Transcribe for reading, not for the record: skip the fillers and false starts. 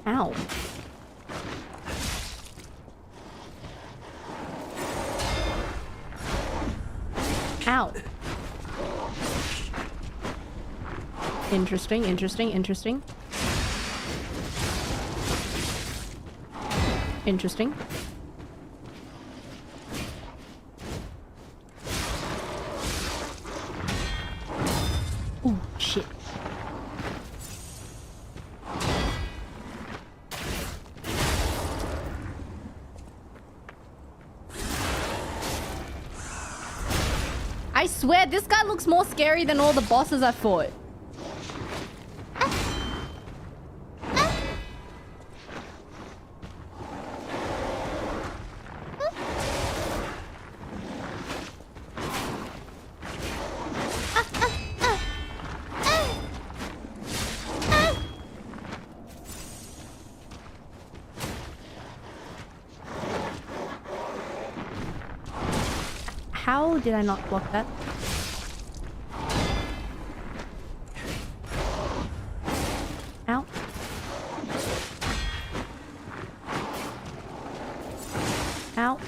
Ow. Ow. Interesting, interesting, interesting. Interesting. Oh, shit. I swear, this guy looks more scary than all the bosses I fought. How did I not block that? Ow. Ow.